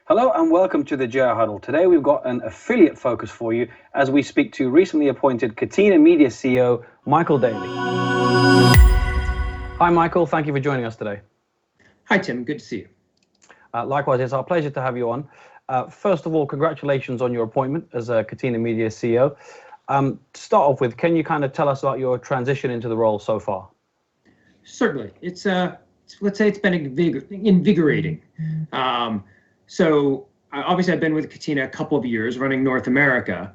Hello and welcome to the JR Huddle. Today we've got an affiliate focus for you as we speak to recently appointed Catena Media CEO, Michael Daly. Hi Michael, thank you for joining us today. Hi Tim, good to see you. Likewise, it's our pleasure to have you on. First of all, congratulations on your appointment as Catena Media CEO. To start off with, can you kind of tell us about your transition into the role so far? Certainly. Let's say it's been invigorating. So obviously I've been with Catena a couple of years running North America,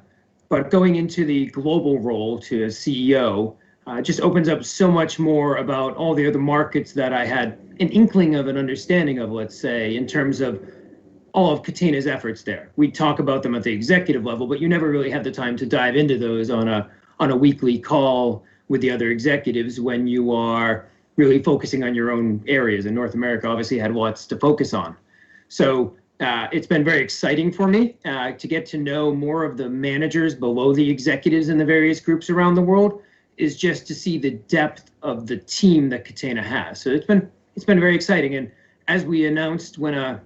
but going into the global role to CEO just opens up so much more about all the other markets that I had an inkling of an understanding of, let's say, in terms of all of Catena's efforts there. We talk about them at the executive level, but you never really have the time to dive into those on a weekly call with the other executives when you are really focusing on your own areas. And North America obviously had lots to focus on. So it's been very exciting for me to get to know more of the managers below the executives in the various groups around the world, is just to see the depth of the team that Catena has. So it's been very exciting. And as we announced when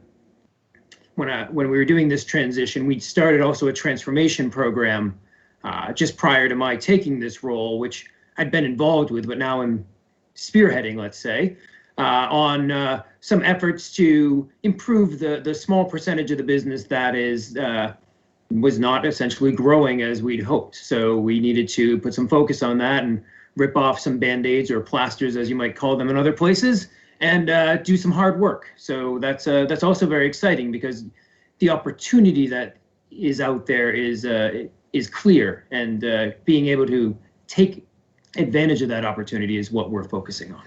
we were doing this transition, we started also a transformation program just prior to my taking this role, which I'd been involved with, but now I'm spearheading, let's say, on some efforts to improve the small percentage of the business that was not essentially growing as we'd hoped. So we needed to put some focus on that and rip off some band-aids or plasters, as you might call them in other places, and do some hard work. So that's also very exciting because the opportunity that is out there is clear, and being able to take advantage of that opportunity is what we're focusing on.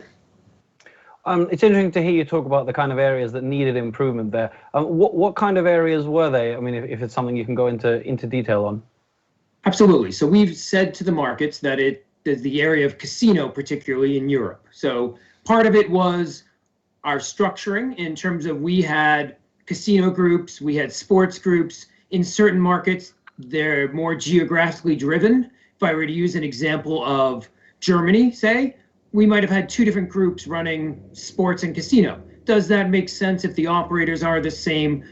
It's interesting to hear you talk about the kind of areas that needed improvement there. What kind of areas were they? I mean, if it's something you can go into detail on. Absolutely. So we've said to the markets that it is the area of casino, particularly in Europe. So part of it was our structuring in terms of we had casino groups, we had sports groups. In certain markets, they're more geographically driven. If I were to use an example of Germany, say, we might have had two different groups running sports and casino. Does that make sense if the operators are the same?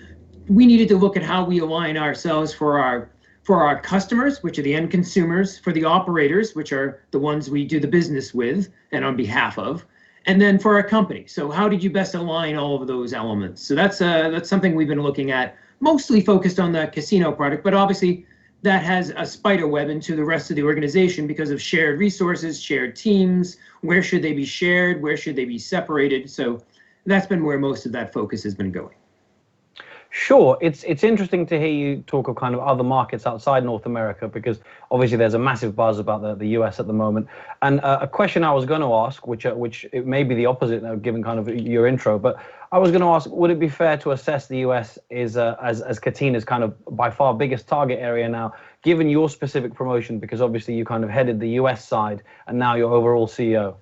We needed to look at how we align ourselves for our customers, which are the end consumers, for the operators, which are the ones we do the business with and on behalf of, and then for our company. So how did you best align all of those elements? So that's something we've been looking at, mostly focused on the casino product, but obviously that has a spider web into the rest of the organization because of shared resources, shared teams. Where should they be shared? Where should they be separated? So that's been where most of that focus has been going. Sure. It's interesting to hear you talk of kind of other markets outside North America, because obviously there's a massive buzz about the US at the moment. And a question I was going to ask, which it may be the opposite now, given kind of your intro, but I was going to ask, would it be fair to assess the US is as Catena's kind of by far biggest target area now, given your specific promotion, because obviously you kind of headed the US side and now you're overall CEO?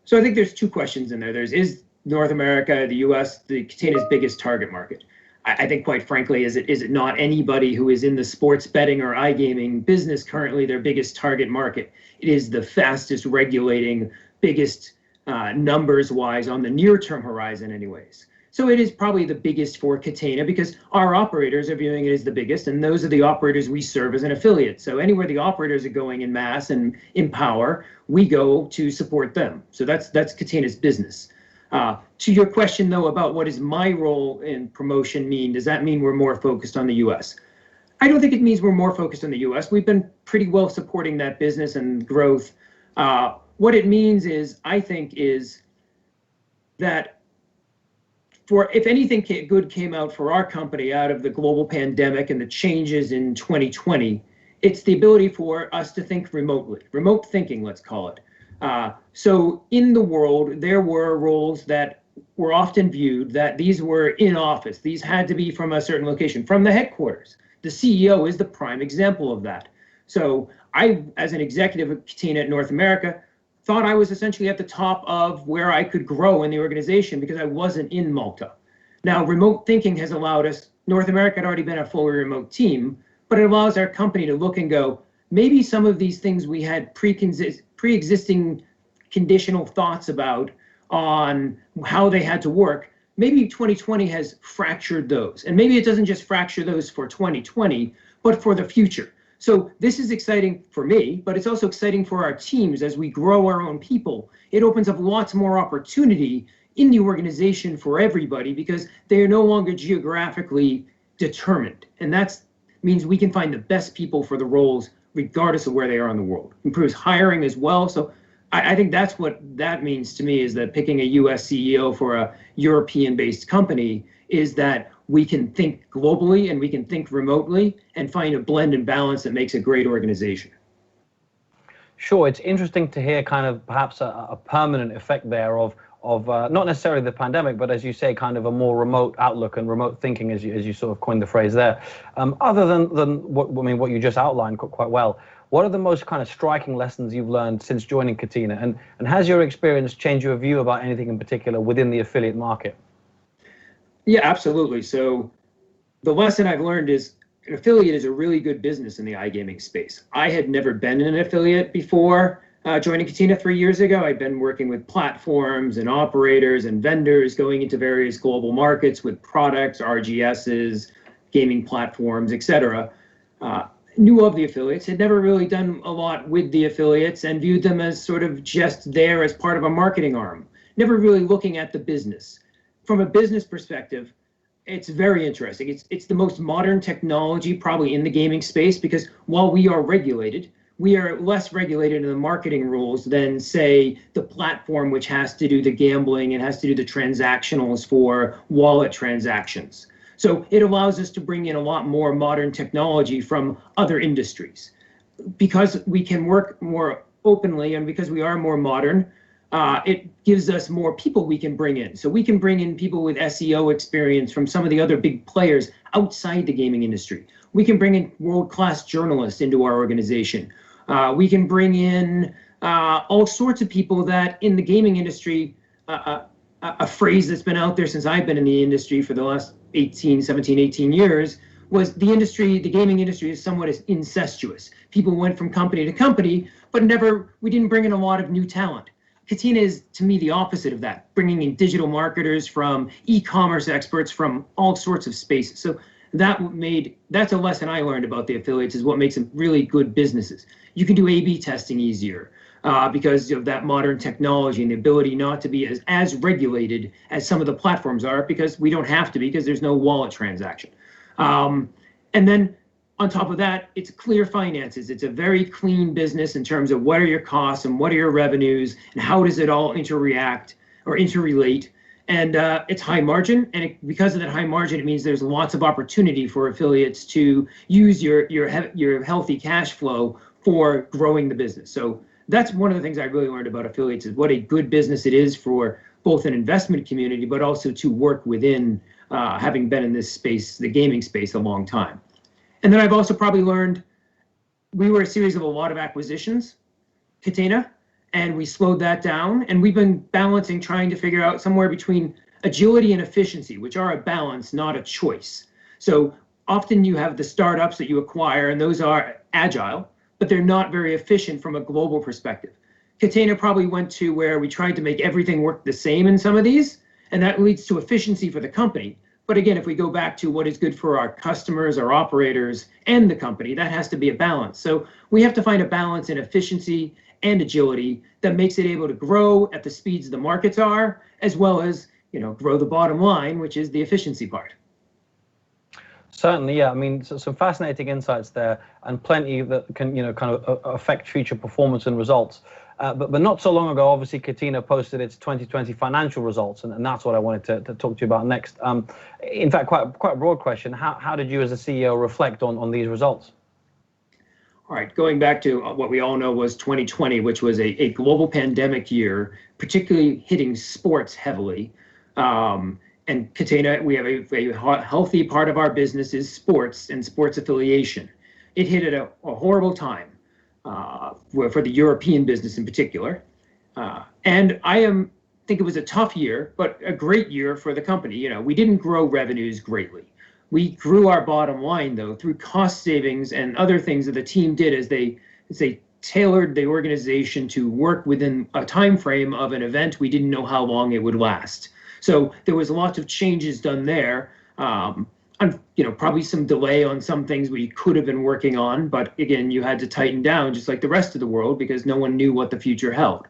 So I think there's two questions in there. Is North America, the US, the Catena's biggest target market? I think, quite frankly, is it not anybody who is in the sports betting or iGaming business currently their biggest target market? It is the fastest regulating, biggest numbers-wise on the near-term horizon anyways. So it is probably the biggest for Catena because our operators are viewing it as the biggest, and those are the operators we serve as an affiliate. So anywhere the operators are going in mass and in power, we go to support them. So that's Catena's business. To your question, though, about what is my role in promotion mean, does that mean we're more focused on the US? I don't think it means we're more focused on the US. We've been pretty well supporting that business and growth. What it means is, I think, is that if anything good came out for our company out of the global pandemic and the changes in 2020, it's the ability for us to think remotely, remote thinking, let's call it. So in the world, there were roles that were often viewed that these were in office. These had to be from a certain location, from the headquarters. The CEO is the prime example of that. So I, as an executive of Catena at North America, thought I was essentially at the top of where I could grow in the organization because I wasn't in Malta. Now, remote thinking has allowed us, North America had already been a fully remote team, but it allows our company to look and go, maybe some of these things we had pre-existing conditional thoughts about on how they had to work maybe 2020 has fractured those. And maybe it doesn't just fracture those for 2020, but for the future. So this is exciting for me, but it's also exciting for our teams as we grow our own people. It opens up lots more opportunity in the organization for everybody because they are no longer geographically determined. And that means we can find the best people for the roles regardless of where they are in the world. Improves hiring as well. So I think that's what that means to me, is that picking a US CEO for a European-based company is that we can think globally and we can think remotely and find a blend and balance that makes a great organization. Sure, it's interesting to hear kind of perhaps a permanent effect there of not necessarily the pandemic, but as you say, kind of a more remote outlook and remote thinking, as you sort of coined the phrase there. Other than what you just outlined quite well, what are the most kind of striking lessons you've learned since joining Catena, and has your experience changed your view about anything in particular within the affiliate market? Yeah, absolutely. So the lesson I've learned is an affiliate is a really good business in the iGaming space. I had never been in an affiliate before joining Catena 3 years ago. I'd been working with platforms and operators and vendors going into various global markets with products, RGSs, gaming platforms, etc. Knew of the affiliates, had never really done a lot with the affiliates and viewed them as sort of just there as part of a marketing arm, never really looking at the business. From a business perspective, it's very interesting. It's the most modern technology probably in the gaming space, because while we are regulated, we are less regulated in the marketing rules than, say, the platform, which has to do the gambling and has to do the transactionals for wallet transactions. So it allows us to bring in a lot more modern technology from other industries. Because we can work more openly and because we are more modern, it gives us more people we can bring in. So we can bring in people with SEO experience from some of the other big players outside the gaming industry. We can bring in world-class journalists into our organization. We can bring in all sorts of people that in the gaming industry, a phrase that's been out there since I've been in the industry for the last 17, 18 years, was the gaming industry is somewhat incestuous. People went from company to company, but we didn't bring in a lot of new talent. Catena is, to me, the opposite of that, bringing in digital marketers from e-commerce experts from all sorts of spaces. So that's a lesson I learned about the affiliates, is what makes them really good businesses. You can do A/B testing easier because of that modern technology and the ability not to be as regulated as some of the platforms are, because we don't have to be, because there's no wallet transaction. And then on top of that, it's clear finances. It's a very clean business in terms of what are your costs and what are your revenues and how does it all interact or interrelate. And it's high margin, and because of that high margin, it means there's lots of opportunity for affiliates to use your healthy cash flow for growing the business. So that's one of the things I really learned about affiliates, is what a good business it is for both an investment community, but also to work within, having been in this space, the gaming space, a long time. And then I've also probably learned, we were a series of a lot of acquisitions, Catena, and we slowed that down. And we've been balancing, trying to figure out somewhere between agility and efficiency, which are a balance, not a choice. So often you have the startups that you acquire, and those are agile, but they're not very efficient from a global perspective. Catena probably went to where we tried to make everything work the same in some of these, and that leads to efficiency for the company. But again, if we go back to what is good for our customers, our operators, and the company, that has to be a balance. So we have to find a balance in efficiency and agility that makes it able to grow at the speeds the markets are, as well as, grow the bottom line, which is the efficiency part. Certainly, yeah. I mean, some fascinating insights there, and plenty that can, kind of affect future performance and results. But not so long ago, obviously, Catena posted its 2020 financial results, and that's what I wanted to talk to you about next. In fact, quite a broad question. How did you as a CEO reflect on these results? All right, going back to what we all know was 2020, which was a global pandemic year, particularly hitting sports heavily. And Catena, we have a healthy part of our business is sports and sports affiliation. It hit at a horrible time. For the European business in particular. And I think it was a tough year, but a great year for the company. We didn't grow revenues greatly. We grew our bottom line, though, through cost savings and other things that the team did as they tailored the organization to work within a time frame of an event we didn't know how long it would last. So there was lots of changes done there. And, probably some delay on some things we could have been working on, but again, you had to tighten down just like the rest of the world because no one knew what the future held.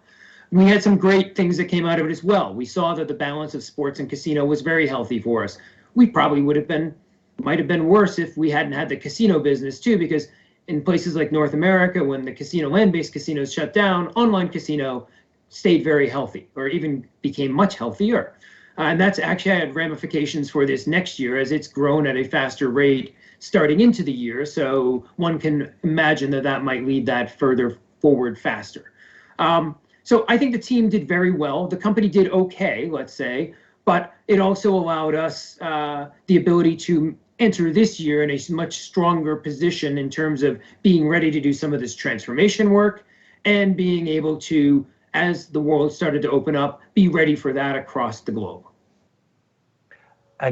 We had some great things that came out of it as well. We saw that the balance of sports and casino was very healthy for us. We probably might have been worse if we hadn't had the casino business too, because in places like North America, when the land-based casinos shut down, online casino stayed very healthy, or even became much healthier. And that's actually had ramifications for this next year as it's grown at a faster rate starting into the year. So one can imagine that might lead that further forward faster. So I think the team did very well. The company did okay, let's say, but it also allowed us the ability to enter this year in a much stronger position in terms of being ready to do some of this transformation work and being able to, as the world started to open up, be ready for that across the globe.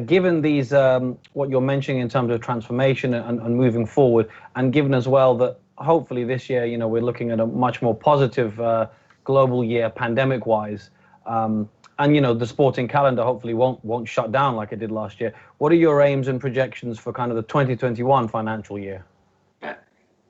Given these, what you're mentioning in terms of transformation and moving forward, and given as well that hopefully this year, we're looking at a much more positive global year pandemic-wise, and the sporting calendar hopefully won't shut down like it did last year. What are your aims and projections for kind of the 2021 financial year?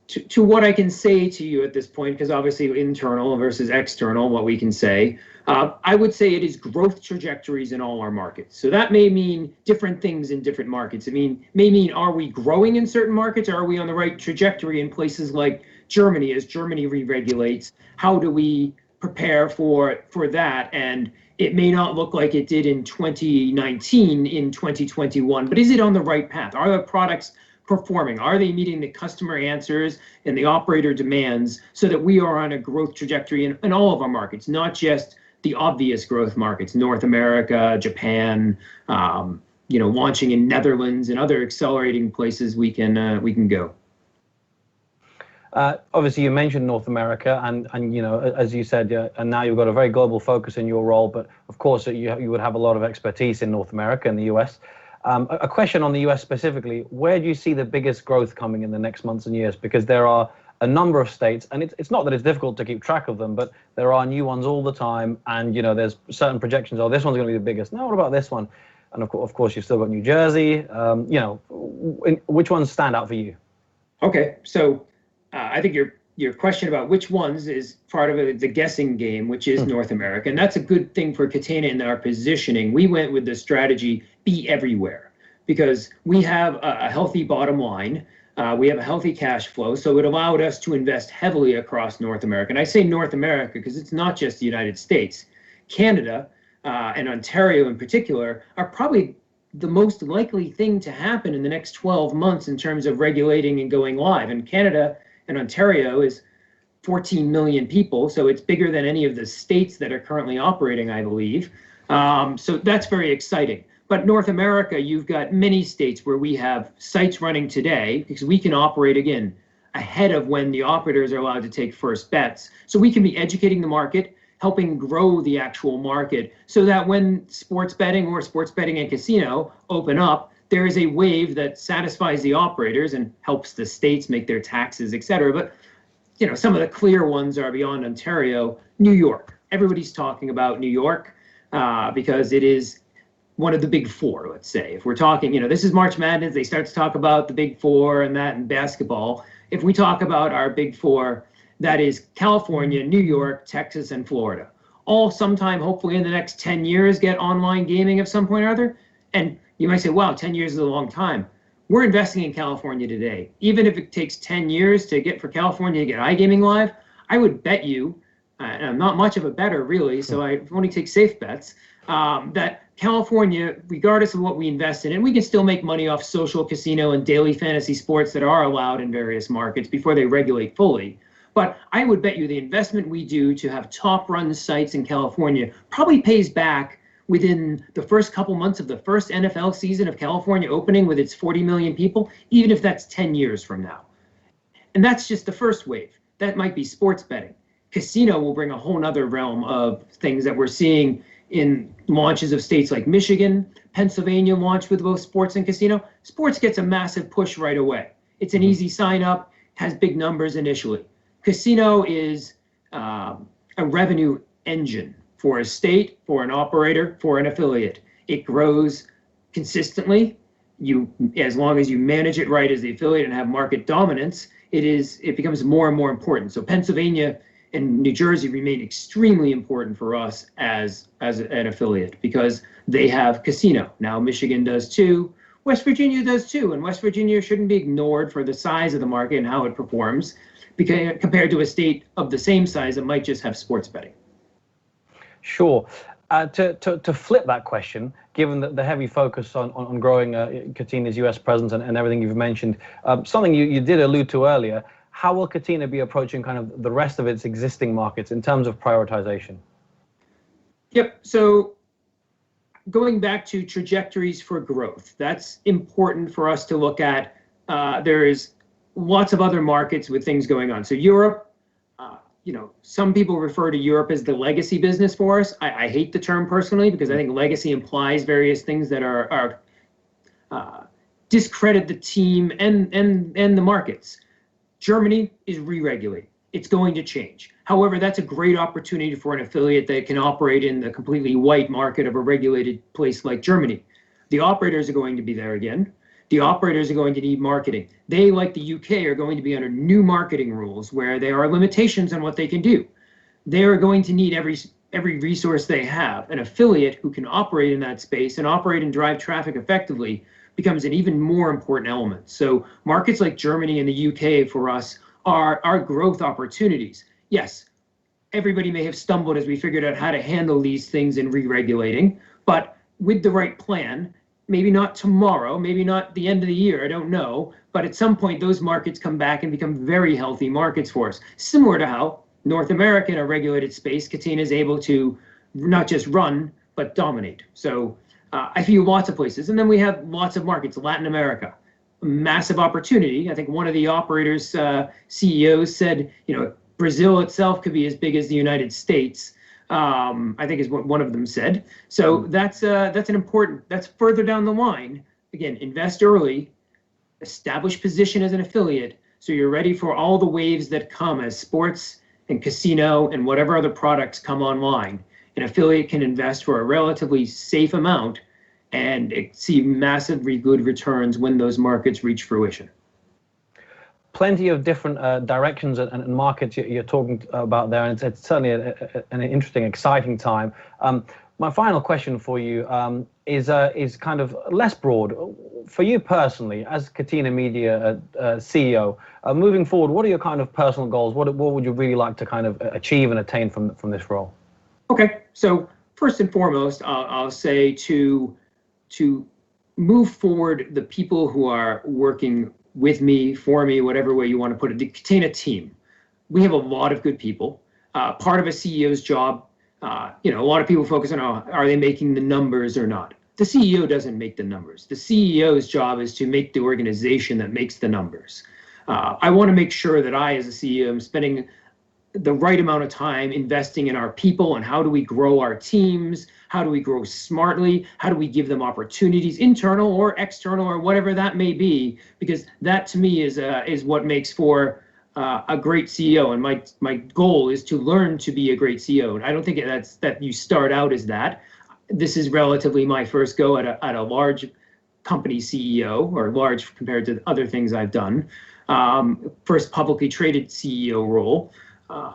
To what I can say to you at this point, because obviously internal versus external, what we can say, I would say it is growth trajectories in all our markets. So that may mean different things in different markets. May mean, are we growing in certain markets? Or are we on the right trajectory in places like Germany as Germany re-regulates? How do we prepare for that? And it may not look like it did in 2019 in 2021, but is it on the right path? Are the products performing? Are they meeting the customer answers and the operator demands so that we are on a growth trajectory in all of our markets, not just the obvious growth markets, North America, Japan, launching in Netherlands and other accelerating places we can go. Obviously, you mentioned North America, and as you said, and now you've got a very global focus in your role. But of course, you would have a lot of expertise in North America and the US. A question on the US specifically: where do you see the biggest growth coming in the next months and years? Because there are a number of states, and it's not that it's difficult to keep track of them, but there are new ones all the time, and there's certain projections. Oh, this one's going to be the biggest. Now, what about this one? And of course, you've still got New Jersey. Which ones stand out for you? Okay, so I think your question about which ones is part of the guessing game, which is North America, and that's a good thing for Catena in our positioning. We went with the strategy be everywhere because we have a healthy bottom line. We have a healthy cash flow, so it allowed us to invest heavily across North America. And I say North America because it's not just the United States. Canada and Ontario in particular are probably the most likely thing to happen in the next 12 months in terms of regulating and going live. And Canada and Ontario is 14 million people, so it's bigger than any of the states that are currently operating, I believe. So that's very exciting. But North America, you've got many states where we have sites running today because we can operate, again, ahead of when the operators are allowed to take first bets. So we can be educating the market, helping grow the actual market so that when sports betting or sports betting and casino open up, there is a wave that satisfies the operators and helps the states make their taxes, et cetera. But some of the clear ones are beyond Ontario. New York. Everybody's talking about New York because it is one of the big four, let's say. If we're talking, this is March Madness, they start to talk about the big four and that in basketball. If we talk about our big four, that is California, New York, Texas, and Florida. All sometime, hopefully in the next 10 years, get online gaming of some point or other. And you might say, wow, 10 years is a long time. We're investing in California today. Even if it takes 10 years for California to get iGaming live, I would bet you, and I'm not much of a bettor really, so I only take safe bets, that California, regardless of what we invest in, and we can still make money off social casino and daily fantasy sports that are allowed in various markets before they regulate fully. But I would bet you the investment we do to have top run sites in California probably pays back within the first couple months of the first NFL season of California opening with its 40 million people, even if that's 10 years from now. And that's just the first wave. That might be sports betting. Casino will bring a whole nother realm of things that we're seeing in launches of states like Michigan. Pennsylvania launched with both sports and casino. Sports gets a massive push right away. It's an easy sign up, has big numbers initially. Casino is a revenue engine for a state, for an operator, for an affiliate. It grows consistently. As long as you manage it right as the affiliate and have market dominance, it becomes more and more important. So Pennsylvania and New Jersey remain extremely important for us as an affiliate because they have casino. Now Michigan does too. West Virginia does too, and West Virginia shouldn't be ignored for the size of the market and how it performs, because compared to a state of the same size that might just have sports betting. Sure. To flip that question, given the heavy focus on growing Catena's US presence and everything you've mentioned, something you did allude to earlier, how will Catena be approaching kind of the rest of its existing markets in terms of prioritization? Yep. So going back to trajectories for growth, that's important for us to look at. There is lots of other markets with things going on. So Europe, some people refer to Europe as the legacy business for us. I hate the term personally because I think legacy implies various things that are discredit the team and the markets. Germany is re-regulating. It's going to change. However, that's a great opportunity for an affiliate that can operate in the completely white market of a regulated place like Germany. The operators are going to be there again. The operators are going to need marketing. They, like the UK, are going to be under new marketing rules where there are limitations on what they can do. They are going to need every resource they have. An affiliate who can operate in that space and operate and drive traffic effectively becomes an even more important element. So markets like Germany and the UK for us are growth opportunities. Yes, everybody may have stumbled as we figured out how to handle these things in re-regulating, but with the right plan, maybe not tomorrow, maybe not the end of the year, I don't know, but at some point those markets come back and become very healthy markets for us. Similar to how North America in a regulated space, Catena is able to not just run, but dominate. So I feel lots of places. And then we have lots of markets, Latin America, massive opportunity. I think one of the operators, CEOs said, Brazil itself could be as big as the United States. I think is what one of them said. So that's further down the line. Again, invest early, establish position as an affiliate, so you're ready for all the waves that come as sports and casino and whatever other products come online. An affiliate can invest for a relatively safe amount and see massively good returns when those markets reach fruition. Plenty of different directions and markets you're talking about there, and it's certainly an interesting, exciting time. My final question for you is kind of less broad. For you personally, as Catena Media CEO, moving forward, what are your kind of personal goals? What would you really like to kind of achieve and attain from this role? Okay, so first and foremost, I'll say to move forward the people who are working with me, for me, whatever way you want to put it, the Catena team. We have a lot of good people. Part of a CEO's job, a lot of people focus on, are they making the numbers or not? The CEO doesn't make the numbers. The CEO's job is to make the organization that makes the numbers. I want to make sure that I, as a CEO, am spending the right amount of time investing in our people and how do we grow our teams? How do we grow smartly? How do we give them opportunities, internal or external or whatever that may be? Because that to me is what makes for a great CEO. And my goal is to learn to be a great CEO. And I don't think that you start out as that. This is relatively my first go at a large company CEO, or large compared to other things I've done. First publicly traded CEO role.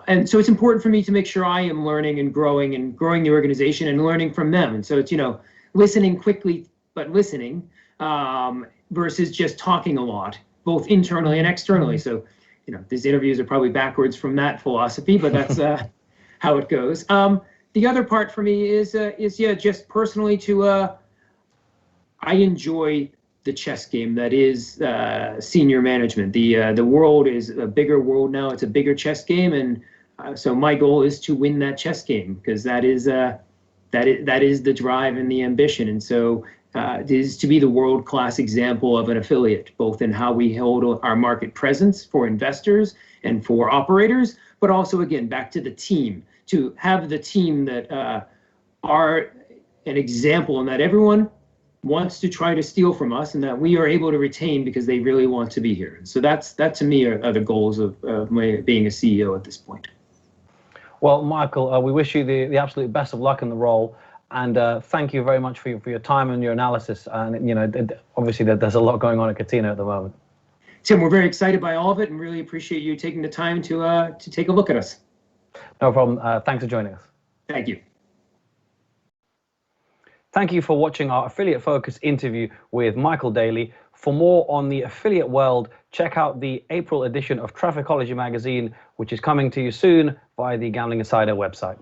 And so it's important for me to make sure I am learning and growing the organization and learning from them. And so it's, listening quickly, but listening versus just talking a lot, both internally and externally. So, these interviews are probably backwards from that philosophy, but that's how it goes. The other part for me is just personally I enjoy the chess game that is senior management. The world is a bigger world now. It's a bigger chess game, and so my goal is to win that chess game because that is the drive and the ambition. And so it is to be the world-class example of an affiliate, both in how we hold our market presence for investors and for operators, but also again back to the team, to have the team that are an example and that everyone wants to try to steal from us and that we are able to retain because they really want to be here. So that to me are the goals of my being a CEO at this point. Well, Michael, we wish you the absolute best of luck in the role. And thank you very much for your time and your analysis. And, obviously there's a lot going on at Catena at the moment. Tim, we're very excited by all of it and really appreciate you taking the time to take a look at us. No problem. Thanks for joining us. Thank you. Thank you for watching our Affiliate Focus interview with Michael Daly. For more on the affiliate world, check out the April edition of Trafficology magazine, which is coming to you soon via the Gambling Insider website.